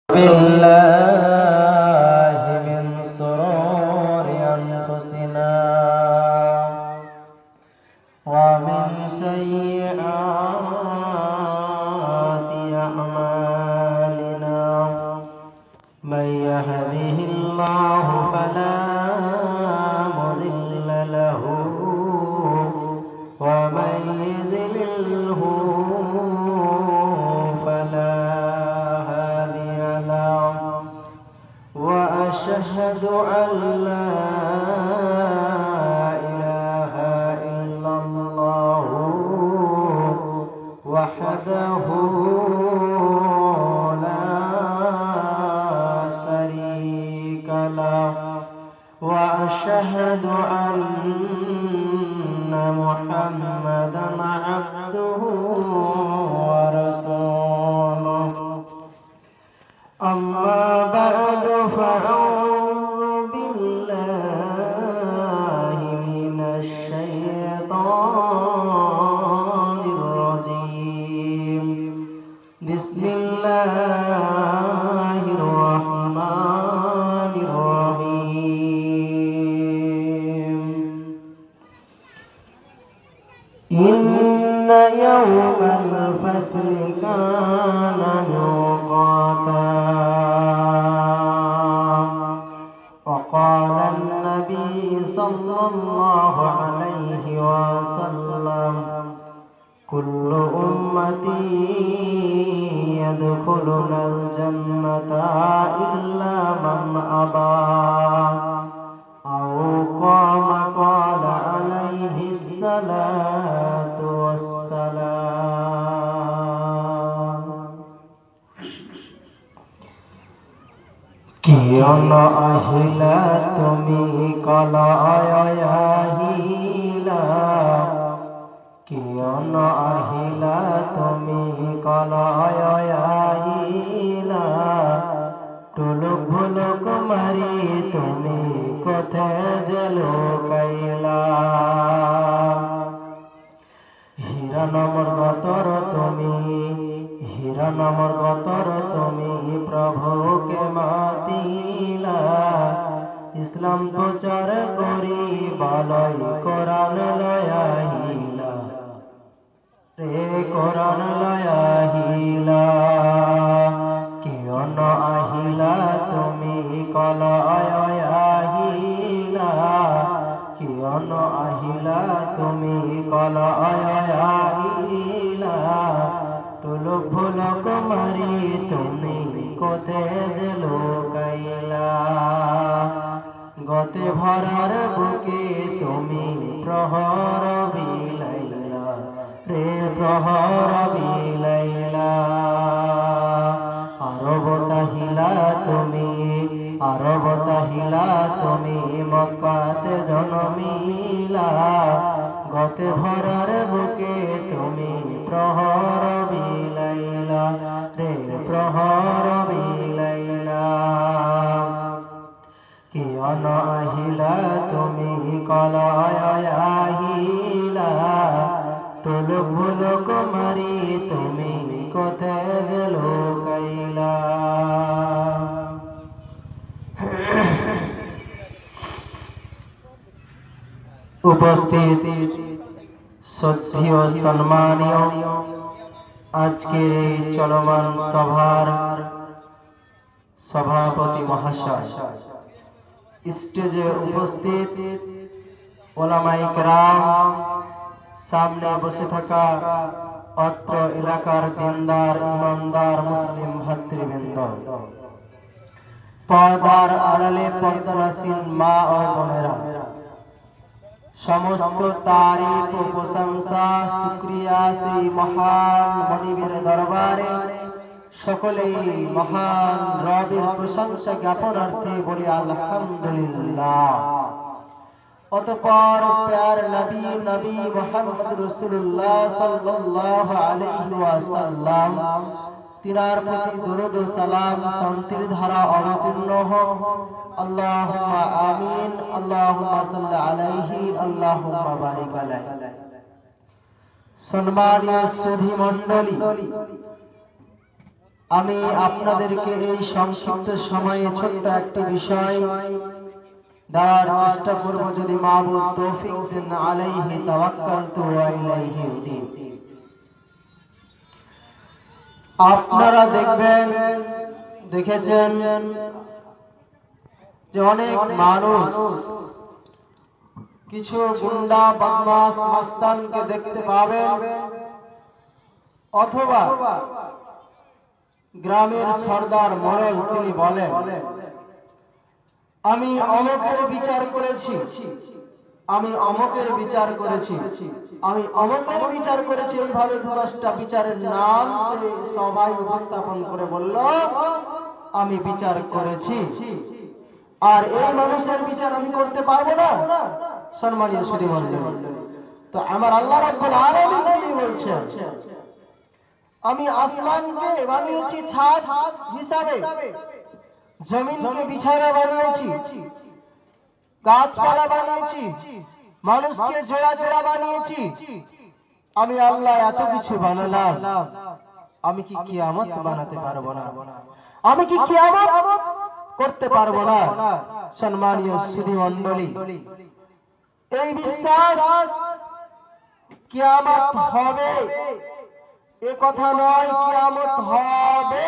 بالله من شرور أنفسنا ومن سيئات أعمالنا من يهده الله فلا مضل له ومن يضلله فلا هادي له وأشهد أن لا إله إلا الله وحده لا شريك له وأشهد أن محمدا عبده ورسوله أما بعد فأعوذ بالله من الشيطان الرجيم بسم الله الرحمن الرحيم إن يوم الفصل كان ميقاتا وقال النبي صلى الله عليه وسلم كل أمتي يدخلون الجنة إلا من أبى أو قال عليه الصلاة والسلام কিয়ন আহিলা তুমি কলয়াহিলা কিয়ন আহিলা তুমি কলয়াহিলা টুলুক ভুলুক মারি তুমি কোথায় জেলো কাইলা হীরা নমর গতর তুমি হীরা নমর গতর তুমি প্রভুকে মাতিলা ইসলাম প্রচার করি বালাই কোরআন লয়াহিলা রে কোরআন লয়াহিলা কিয়ন আহিলা তুমি কলয়াহিলা কিয়ন আহিলা তুমি কলয়াহিলা টুলুক ভুলুক মারি তুমি কোথায় জেলো কাইলা গতে ভরার বুকে তুমি প্রহর বিলাইলা রে প্রহর বিলাইলা আরব তাহিলা তুমি মক্কাতে জন্মিলা গতে ভরার বুকে তুমি প্রহর বিলাইলা রে প্রহর বিলাইলা কিয়ন আহিলা তুমি কলয়াহিলা টুলুক ভুলুক মারি তুমি কোথায় জেলো কাইলা উপস্থিত শ্রদ্ধেয় সম্মানীয় আজকের এই চলমান সভার সভাপতি মহাশয়, স্টেজে উপস্থিত ওলামায়ে কেরাম, সামনে বসে থাকা অত্র এলাকার দিনদার ইমানদার মুসলিম ভাতৃবৃন্দ, পর্দার আড়ালে পর্দানাসীন মা ও বোনেরা, সমস্ত তারিফ ও প্রশংসা শুকরিয়া সেই মহান মনিবের দরবারে সকলেই মহান রবের প্রশংসা জ্ঞাপনার্থে বলি আলহামদুলিল্লাহ। অতঃপর প্যার নবী মুহাম্মদ রাসূলুল্লাহ সাল্লাল্লাহু আলাইহি ওয়াসাল্লাম তিনার প্রতি দরুদ ও সালাম শান্তির ধারা অবতীর্ণ হোক। আল্লাহুম্মা আমিন। আল্লাহুম্মা সাল্লি আলাইহি আল্লাহুম্মা বারিক আলাইহি। সম্মানীয় সুধী মণ্ডলী, আমি আপনাদেরকে এই সংক্ষিপ্ত সময়ে ছোট্ট একটি বিষয় দেওয়ার চেষ্টা করব, যদি মাবুদ তৌফিক দেন। আলাইহি তাওয়াক্কালতু ওয়া ইলাইহি উনীব। আপনারা দেখেছেন যে অনেক মানুষ কিছু গুন্ডা বদমাশ মাস্তানকে দেখতে পাবেন, অথবা গ্রামের সর্দার মোড়ল তিনি বলেন, আমি অমুকের বিচার করেছি, আমি অমুকের বিচার করেছি, আমি অমুকের বিচার করেছি। এইভাবে 10টা বিচারের নাম সে সবাই উপস্থাপন করে বলল আমি বিচার করেছি। আর এই মানুষের বিচার আমি করতে পারবো না। সম্মানীয় সুধীমণ্ডলী, তো আমার আল্লাহ রাব্বুল আলামিন তিনি বলছেন, আমি আসমানকে বানিয়েছি ছাদ হিসাবে, জমিনকে বিছানা বানিয়েছি, গাছপালা বানিয়েছি, মানুষকে জোড়া জোড়া বানিয়েছি। আমি আল্লাহ এত কিছু বানালাম, আমি কি কিয়ামত বানাতে পারবো না? আমি কি কিয়ামত করতে পারবো না? সম্মানীয় সুধীমণ্ডলী, এই বিশ্বাস কিয়ামত হবে এ কথা নয়, কিয়ামত হবে।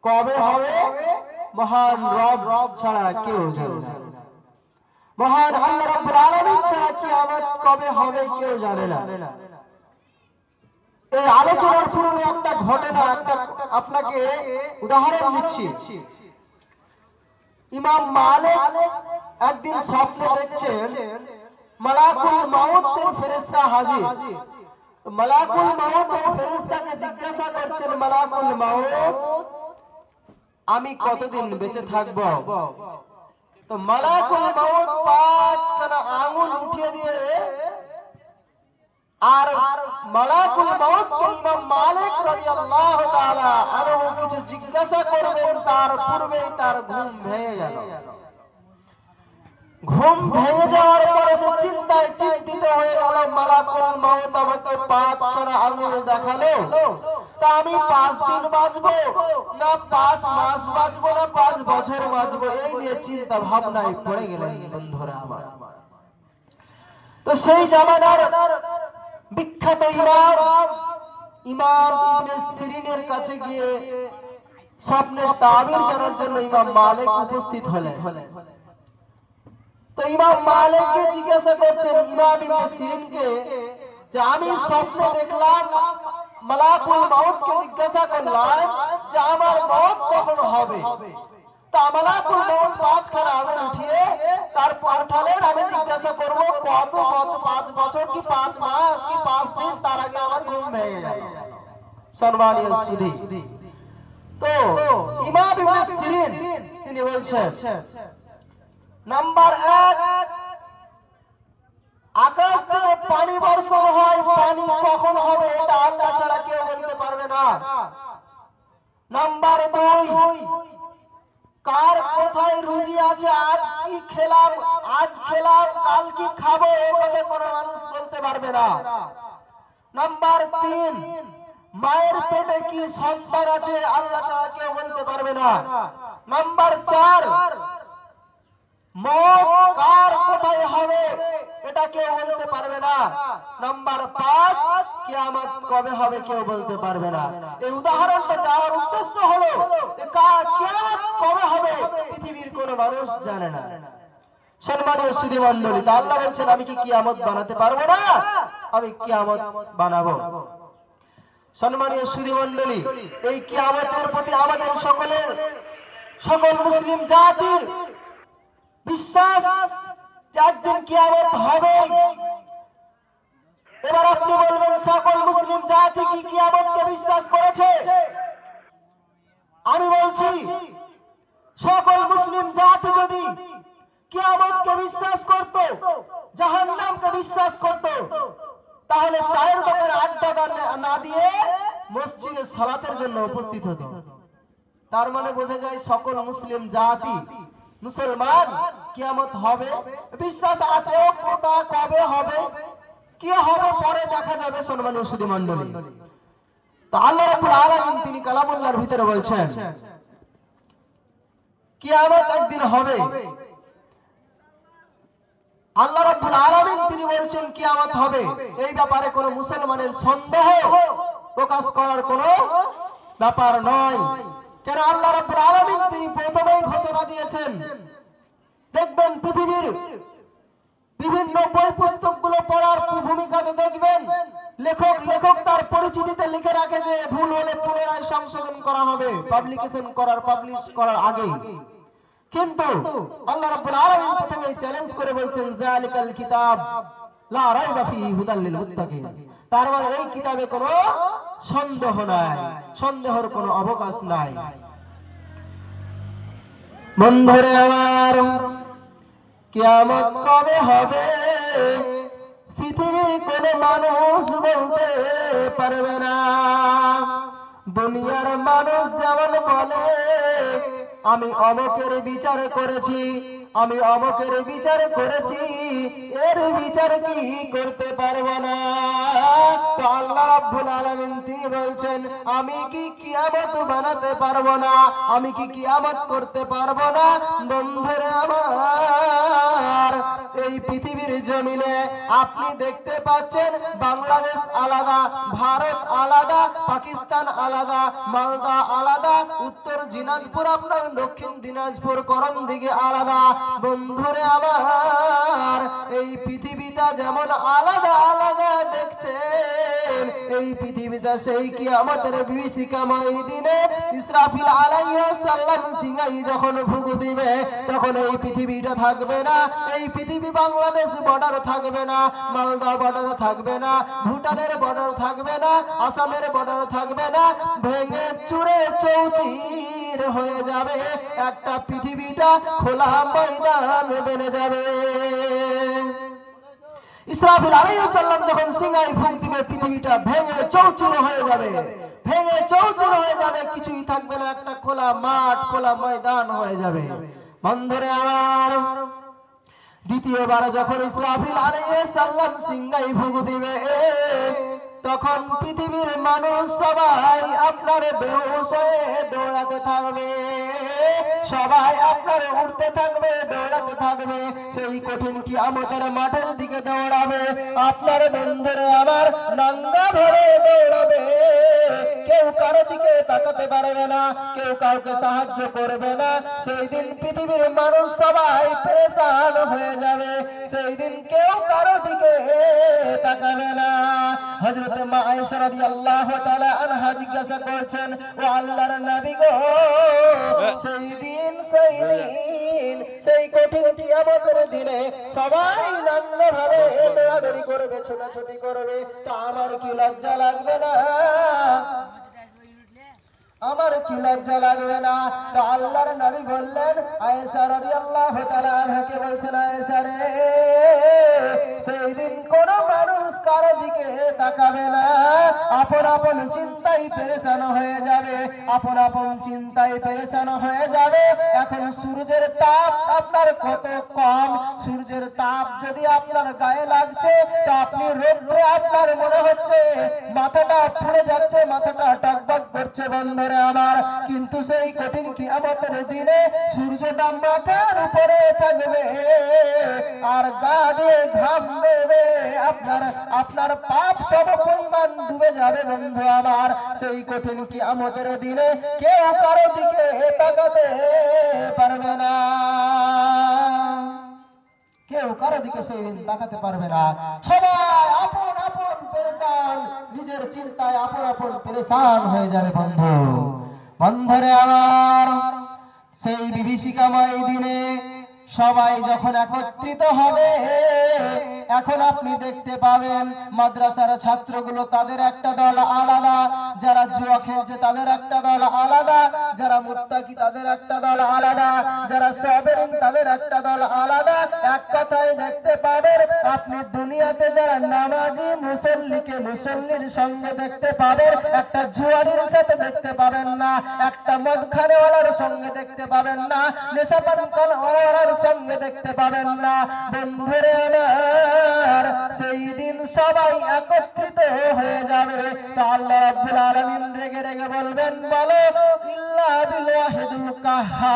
কবে হবে মহান রব ছাড়া কেউ জানে না। মহান আল্লাহ রাব্বুল আলামিন ছাড়া কিয়ামত কবে হবে কেউ জানে না। এই আলোচনার পূর্বে একটা ঘটনা, আপনাকে উদাহরণ দিচ্ছি। ইমাম মালিক একদিন স্বপ্নে দেখছেন মালাকুল মাউতের ফেরেশতা হাজির। মালাকুল মাউতের ফেরেশতাকে জিজ্ঞাসা করছেন, মালাকুল মাউত, আমি কতদিন বেঁচে থাকব? তো মালাকুল মাউত 5খানা আঙ্গুল উঠিয়ে দিয়ে আর মালাকুল মাউতকে ইমাম মালিক রাদিয়াল্লাহু তাআলা আরো কিছু জিজ্ঞাসা করবেন, তার পূর্বেই তার ঘুম ভেঙে গেল। ঘুম ভেঙে যাওয়ার পরে সে চিন্তায় চিন্তিত হয়ে গেল, মালাকুল মাউত আমাকে 5খানা আঙ্গুল দেখালো, তা আমি 5 দিন বাঁচবো না 5 মাস বাঁচবো না 5 বছর বাঁচবো, এই নিয়ে চিন্তা ভাবনায় পড়ে গেলেন বন্ধুরা আমার। তো সেই জামানার বিখ্যাত ইমাম ইবনে সিরিনের কাছে গিয়ে স্বপ্নের তাবির জানার জন্য ইমাম মালিক উপস্থিত হলেন। তো ইমাম মালিককে জিজ্ঞাসা করছেন ইমাম ইবনে সিরিনকে যে আমি স্বপ্নে দেখলাম, মালাকুল মাউতকে জিজ্ঞাসা করলাম যে আমার মওত কখন হবে? তা মালাকুল মাউত 5খানা আঙ্গুল উঠিয়ে তারপর উঠালেন, আমি জিজ্ঞাসা করব কত বছর, 5 বছর কি 5 মাস কি 5 দিন, তার আগে আমার ঘুম ভেঙে গেল। সম্মানীয় সুধী, তো ইমাম ইবনে সিরিন তিনি বলছেন, নাম্বার 1, আকাশ থেকে পানি বর্ষণ হয়, পানি কখন হবে এটা আল্লাহ ছাড়া কেউ বলতে পারবে না। নাম্বার 2, কার কোথায় রুজি আছে, আজ কি খেলাম, আজ খেলাম কাল কি খাবো, এই কথা কোনো মানুষ বলতে পারবে না। নাম্বার 3, মায়ের পেটে কি সন্তান আছে, আল্লাহ ছাড়া কেউ বলতে পারবে না। নাম্বার 4, মওত কার কোথায় হবে এটা কেউ বলতে পারবে না। নাম্বার 5, কিয়ামত কবে হবে কেউ বলতে পারবে না। এই উদাহরণটা দেওয়ার উদ্দেশ্য হলো কিয়ামত কবে হবে পৃথিবীর কোনো মানুষ জানে না। সম্মানীয় সুধীমণ্ডলী, তা আল্লাহ বলছেন আমি কি কিয়ামত বানাতে পারবো না? আমি কিয়ামত বানাবো। সম্মানীয় সুধীমণ্ডলী, এই কিয়ামতের প্রতি আমাদের সকল মুসলিম জাতির বিশ্বাস যে একদিন কিয়ামত হবে। এবার আপনি বলবেন সকল মুসলিম জাতি কি কিয়ামতকে বিশ্বাস করেছে? আমি বলছি সকল মুসলিম জাতি যদি কিয়ামতকে বিশ্বাস করত, জাহান্নামকে বিশ্বাস করত, তাহলে চায়ের দোকানে আড্ডা না দিয়ে মসজিদে সালাতের জন্য উপস্থিত হতো। তার মানে বোঝা যায় সকল মুসলিম জাতি মুসলমান কিয়ামত হবে বিশ্বাস আছে, কোথা কবে হবে কি হবে পরে দেখা যাবে। সম্মানীয় সুধীমণ্ডলী, তো আল্লাহ রাব্বুল আলামিন তিনি কালামুল্লাহর ভিতরে বলছেন কিয়ামত একদিন হবে। আল্লাহ রাব্বুল আলামিন তিনি বলছেন কিয়ামত হবে, এই ব্যাপারে কোনো মুসলমানের সন্দেহ প্রকাশ করার কোনো ব্যাপার নয়। কেন আল্লাহ রাব্বুল আলামিন তিনি প্রথমেই ঘোষণা দিয়েছেন, দেখবেন পৃথিবীর বিভিন্ন বই পুস্তকগুলো পড়ার ভূমিকাতে দেখবেন লেখক তার পরিচিতিতে লিখে রাখে যে ভুল হলে পুনরায় সংশোধন করা হবে পাবলিশ করার আগে। কিন্তু আল্লাহ রাব্বুল আলামিন প্রথমেই চ্যালেঞ্জ করে বলছেন যালিকাল কিতাব লা রাইবা ফীহি হুদাল লিল মুত্তাকিন, তার মানে এই কিতাবে কোনো সন্দেহ নাই, সন্দেহের কোনো অবকাশ নাই। বন্ধুরে আমার, কিয়ামত কবে হবে পৃথিবীর কোনো মানুষ বলতে পারবে না। দুনিয়ার মানুষ যেমন বলে আমি অমুকের বিচার করেছি, আমি অমুকের বিচার করেছি, এর বিচার কি করতে পারবো না। তো আল্লাহ রাব্বুল আলামিন তিনি বলছেন আমি কি কিয়ামত বানাতে পারবো না, আমি কি কিয়ামত করতে পারবো না। বন্ধুরা আমার, এই পৃথিবীর জমিনে আপনি দেখতে পাচ্ছেন বাংলাদেশ আলাদা, ভারত আলাদা, পাকিস্তান আলাদা, মালদা আলাদা, উত্তর দিনাজপুর আপনার দক্ষিণ দিনাজপুর করণ দিকে আলাদা। বন্ধুরে আমার, এই পৃথিবীটা যেমন আলাদা আলাদা দেখছেন, এই পৃথিবীটা সেই কিয়ামতের বিভীষিকাময় দিনে ইসরাফিল আলাইহিস সালাম সিংহাই যখন ফুঁক দিবে, তখন এই পৃথিবীটা থাকবে না। এই পৃথিবী বাংলাদেশ বর্ডার থাকবে না, মালদা বর্ডার থাকবে না, ভুটানের বর্ডার থাকবে না, আসামের বর্ডার থাকবে না, ভেঙে চুরে চৌচির হয়ে যাবে। একটা পৃথিবীটা খোলা ময়দান বেড়ে যাবে। ইসরাফিল আলাইহিস সালাম যখন সিংহাই ফুঁক দিবে, পৃথিবীটা ভেঙে চৌচির হয়ে যাবে, ভেঙে চৌচির হয়ে যাবে, কিছুই থাকবে না, একটা খোলা মাঠ, খোলা ময়দান হয়ে যাবে। বন্ধুরে আমার, দ্বিতীয়বার যখন ইসরাফিল আলাইহিস সালাম সিংহাই ফুঁক দিবে, তখন পৃথিবীর মানুষ সবাই আপনার বেহুশ হয়ে দৌড়াতে থাকবে, সবাই আপনার উঠতে থাকবে, দৌড়াতে থাকবে, সেই কঠিন কিয়ামতের মাঠের দিকে দৌড়াবে। আপনার বন্ধুরে আমার নাঙ্গা ভরে দৌড়াবে, কেউ কারো দিকে তাকাতে পারবে না, কেউ কাউকে সাহায্য করবে না। সেই দিন পৃথিবীর মানুষ সবাই পেরেশান হয়ে যাবে, সেই দিন কেউ কারো দিকে তাকাবে না। হযরত মা আয়েশা রাদিয়াল্লাহু তাআলা আনহা জিজ্ঞাসা করছেন, ও আল্লাহর নবী গো, সেই দিন সেই কঠিন কিয়ামতের দিনে সবাই নাঙ্গা ভাবে দৌড়াদৌড়ি করবে, ছোটাছুটি করবে, তা আমার কি লজ্জা লাগবে না? আমার কি লজ্জা লাগবে না? তো আল্লাহর নবী বললেন, আয়েশা রাদিয়াল্লাহু তাআলা আনহাকে বলছেন, আয়েশা রে, সেই দিন কোন মানুষ কারো দিকে তাকাবে না, আপন আপন চিন্তায় পেরেশান হয়ে যাবে, আপন আপন চিন্তায় পেরেশান হয়ে যাবে। এখন সূর্যের তাপ আপনার কত কম, সূর্যের তাপ যদি আপনার গায়ে লাগছে, তো আপনি রোদ্রে আপনার মনে হচ্ছে মাথাটা পুড়ে যাচ্ছে, মাথাটা টকবক করছে। বন্ধুরা আমার, কিন্তু সেই কঠিন কিয়ামতের দিনে সূর্যটা মাথার উপরে থাকবে আর গা দিয়ে ঘাম দেবে, আপনার পাপ সব পরিমাণ ডুবে যাবে। বন্ধু আমার, সেই কঠিন কিয়ামতের দিনে কেউ কারো দিকে তাকাতে পারবে না, কেউ কারো দিকে সেই দিন তাকাতে পারবে না। সবাই আপন আপন পেরেশান, নিজের চিন্তায় আপন আপন পেরেশান হয়ে যাবে। বন্ধুরে আমার, সেই বিভীষিকাময় দিনে সবাই যখন একত্রিত হবে, এখন আপনি দেখতে পাবেন মাদ্রাসার ছাত্রগুলো তাদের একটা দল আলাদা, যারা জুয়া খেলছে তাদের একটা দল আলাদা, যারা মুত্তাকি তাদের একটা দল আলাদা, যারা সাবেরিন তাদের একটা দল আলাদা। এক কথায় দেখতে পাবেন আপনি দুনিয়াতে যারা নামাজি মুসল্লিকে মুসল্লির সঙ্গে দেখতে পাবেন, একটা জুয়ারির সাথে দেখতে পাবেন না, একটা মদখানেওয়ালার সঙ্গে দেখতে পাবেন না, নেশাপানওয়ালার সঙ্গে দেখতে পাবেন না। বন্ধুরে আমার, আমার সেই দিন সবাই একত্রিত হয়ে যাবে। তো আল্লাহ রাব্বুল আলামিন রেগে রেগে বলবেন, বলো ইল্লা বিল ওয়াহিদুল কাহ্হার।